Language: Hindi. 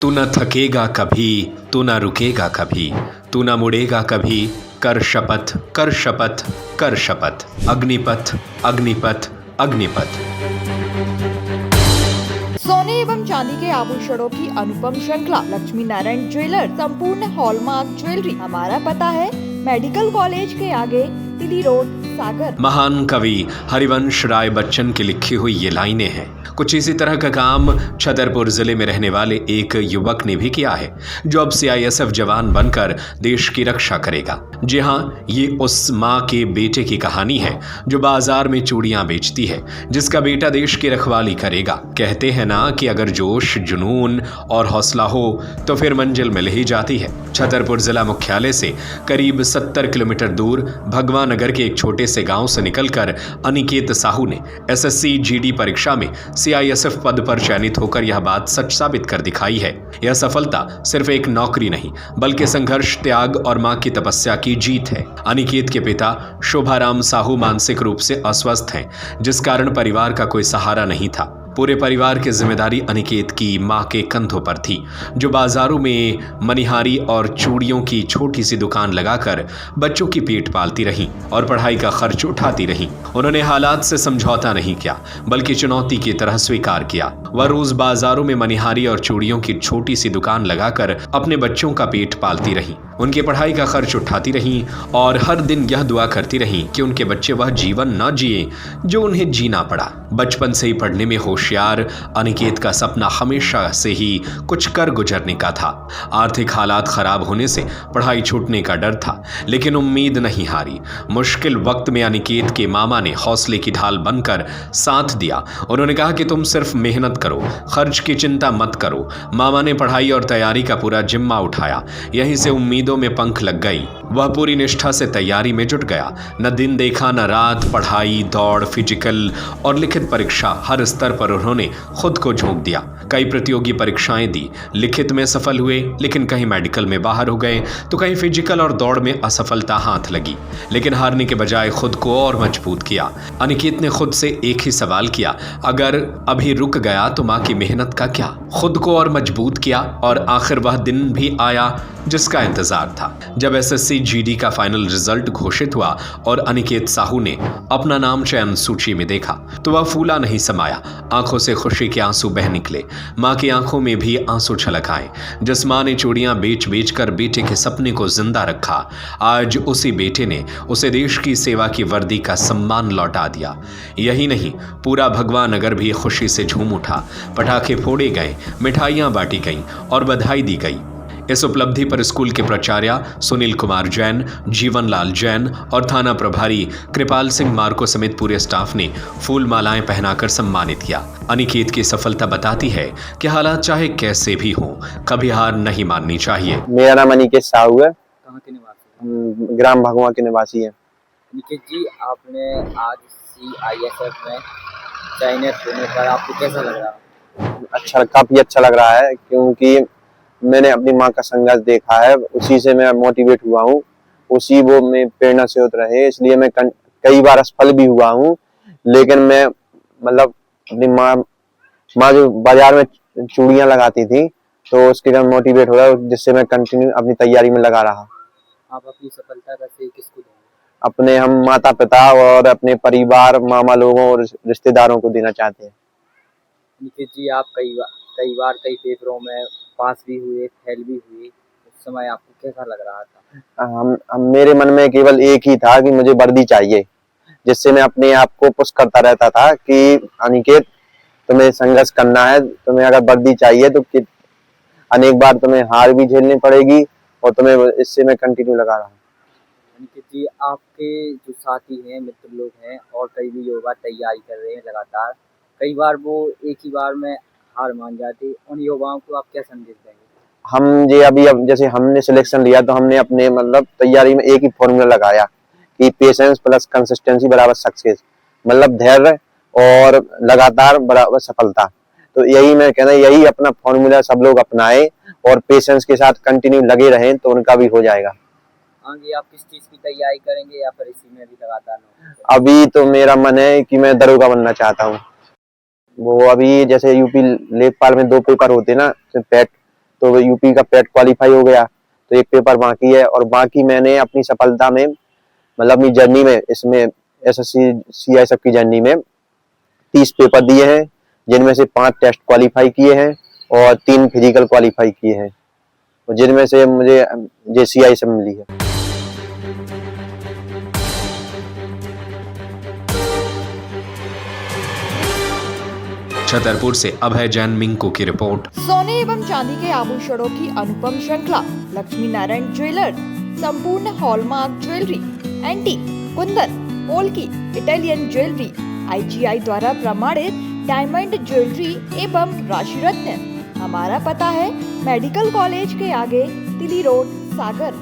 तू न थकेगा कभी, तू न रुकेगा कभी, तू न मुड़ेगा कभी। कर शपथ, कर शपथ, कर शपथ। अग्निपथ, अग्निपथ, अग्निपथ। सोने एवं चांदी के आभूषणों की अनुपम श्रृंखला लक्ष्मी नारायण ज्वेलर संपूर्ण हॉलमार्क ज्वेलरी। हमारा पता है मेडिकल कॉलेज के आगे, टीडी रोड, सागर। महान कवि हरिवंश राय बच्चन की लिखी हुई ये लाइनें हैं। कुछ इसी तरह का काम छतरपुर जिले में रहने वाले एक युवक ने भी किया है, जो अब सीआईएसएफ जवान बनकर देश की रक्षा करेगा। जी हाँ, ये उस माँ के बेटे की कहानी है जो बाजार में चूड़ियां बेचती है, जिसका बेटा देश की रखवाली करेगा। कहते हैं ना कि अगर जोश, जुनून और हौसला हो तो फिर मंजिल मिल ही जाती है। छतरपुर जिला मुख्यालय से करीब 70 किलोमीटर दूर भगवान नगर के एक छोटे से गांव से निकलकर अनिकेत साहू ने एसएससी जीडी परीक्षा में सीआईएसएफ पद पर चयनित होकर यह बात सच साबित कर दिखाई है। यह सफलता सिर्फ एक नौकरी नहीं, बल्कि संघर्ष, त्याग और मां की तपस्या की जीत है। अनिकेत के पिता शोभाराम साहू मानसिक रूप से अस्वस्थ हैं, जिस कारण परिवार का कोई सहारा नहीं था। पूरे परिवार की जिम्मेदारी अनिकेत की मां के कंधों पर थी, जो बाजारों में मनिहारी और चूड़ियों की छोटी सी दुकान लगाकर बच्चों की पेट पालती रहीं और पढ़ाई का खर्च उठाती रहीं। उन्होंने हालात से समझौता नहीं किया, बल्कि चुनौती की तरह स्वीकार किया। वह रोज बाजारों में मनिहारी और चूड़ियों की छोटी सी दुकान लगाकर अपने बच्चों का पेट पालती रहीं, उनकी पढ़ाई का खर्च उठाती रहीं और हर दिन यह दुआ करती रहीं कि उनके बच्चे वह जीवन न जिए जो उन्हें जीना पड़ा। बचपन से ही पढ़ने में होशियार अनिकेत का सपना हमेशा से ही कुछ कर गुजरने का था। आर्थिक हालात खराब होने से पढ़ाई छूटने का डर था, लेकिन उम्मीद नहीं हारी। मुश्किल वक्त में अनिकेत के मामा ने हौसले की ढाल बनकर साथ दिया। उन्होंने कहा कि तुम सिर्फ मेहनत करो, खर्च की चिंता मत करो। मामा ने पढ़ाई और तैयारी का पूरा जिम्मा उठाया। यहीं से उम्मीदों में पंख लग गई। वह पूरी निष्ठा से तैयारी में जुट गया। न दिन देखा न रात, पढ़ाई, दौड़, फिजिकल और लिखित परीक्षा, हर स्तर पर उन्होंने खुद को झोंक दिया। कई प्रतियोगी परीक्षाएं दी, लिखित में सफल हुए, लेकिन कहीं मेडिकल में बाहर हो गए तो कहीं फिजिकल और दौड़ में असफलता हाथ लगी। लेकिन हारने के बजाय खुद को और मजबूत किया। अनिकेत ने खुद से एक ही सवाल किया, अगर अभी रुक गया तो मां की मेहनत का क्या। खुद को और मजबूत किया और आखिर वह दिन भी आया जिसका इंतजार था। जब एसएससी जीडी का फाइनल रिजल्ट घोषित हुआ और अनिकेत साहू ने अपना नाम चयन सूची में देखा तो वह फूला नहीं समाया। आंखों से खुशी के आंसू बह निकले। मां की आंखों में भी आंसू छलक आए। जिस मां ने चूड़ियां बेच बेच कर बेटे के सपने को जिंदा रखा, आज उसी बेटे ने उसे देश की सेवा की वर्दी का सम्मान लौटा दिया। यही नहीं, पूरा भगवान नगर भी खुशी से झूम उठा। पटाखे फोड़े गए, मिठाइयां बांटी गईं और बधाई दी गई। इस उपलब्धि पर स्कूल के प्राचार्य सुनील कुमार जैन, जीवन लाल जैन और थाना प्रभारी कृपाल सिंह मार्को समेत पूरे स्टाफ ने फूल मालाएं पहनाकर सम्मानित किया। अनिकेत की सफलता बताती है कि हालात चाहे कैसे भी हों, कभी हार नहीं माननी चाहिए। मेरा नाम अनिकेत साहू है। कहाँ के निवासी? ग्राम भगवा के निवासी है। निकेत जी, आपने आज सीआईएसएफ में चयनित होने पर आपको कैसा लग रहा? काफी अच्छा लग रहा है, क्योंकि मैंने अपनी माँ का संघर्ष देखा है। उसी से मैं मोटिवेट हुआ हूँ, उसी वो में प्रेरणा से होता रहे, इसलिए मैं कई बार असफल भी हुआ हूँ। लेकिन मैं मतलब अपनी माँ जो बाजार में चूड़ियां लगाती थी तो उसके कारण मोटिवेट हो रहा, जिससे मैं कंटिन्यू अपनी तैयारी में लगा रहा। आप अपनी सफलता का श्रेय किसको देंगे? अपने हम माता पिता और अपने परिवार, मामा लोगों और रिश्तेदारों को देना चाहते हैं। निकेत जी, आप कई बार कई पेपरों में पास भी हुए, फेल भी हुए, उस समय आपको कैसा लग रहा था? हम मेरे मन में केवल एक ही था कि मुझे वर्दी चाहिए, जिससे मैं अपने आप को पुश करता रहता था कि अनिकेत, तुम्हें संघर्ष करना है, तुम्हें अगर वर्दी चाहिए तो अनेक बार तुम्हें हार भी झेलनी पड़ेगी, और तुम्हें इससे मैं कंटिन्यू लगा रहा हूँ। निकेत जी, आपके जो साथी हैं, मित्र लोग हैं और कई भी युवा तैयारी कर रहे हैं लगातार, कई बार वो एक ही बार में हार मान जाते, उन युवाओं को आप क्या संदेश देंगे? अब जैसे हमने सिलेक्शन लिया तो हमने अपने मतलब तैयारी में एक ही फॉर्मूला लगाया कि पेशेंस प्लस कंसिस्टेंसी बराबर सक्सेस, मतलब धैर्य और लगातार बराबर सफलता। तो यही मैं कहना, यही अपना फॉर्मूला सब लोग अपनाएं और पेशेंस के साथ कंटिन्यू लगे रहें तो उनका भी हो जाएगा। आगे आप किस चीज की तैयारी करेंगे या फिर इसी में भी लगातार? अभी तो मेरा मन है कि मैं दरोगा बनना चाहता हूँ। वो अभी जैसे यूपी लेखपाल में 2 पेपर होते ना, पैट तो यूपी का पेट क्वालिफाई हो गया, तो एक पेपर बाकी है। और बाकी मैंने अपनी सफलता में मतलब अपनी जर्नी में इसमें एसएससी सीआईएसएफ की जर्नी में 30 पेपर दिए हैं, जिनमें से 5 टेस्ट क्वालिफाई किए हैं और 3 फिजिकल क्वालिफाई किए हैं, जिनमें से मुझे जेसीआईएसएफ मिली है। छतरपुर से अभय जैन, मिंकू की रिपोर्ट। सोने एवं चांदी के आभूषणों की अनुपम श्रृंखला लक्ष्मी नारायण ज्वेलर्स संपूर्ण hallmark jewellery, antique, Kundan, polki, Italian jewellery, IGI द्वारा प्रमाणित डायमंड ज्वेलरी एवं राशि रत्न। हमारा पता है मेडिकल कॉलेज के आगे, तिली रोड, सागर।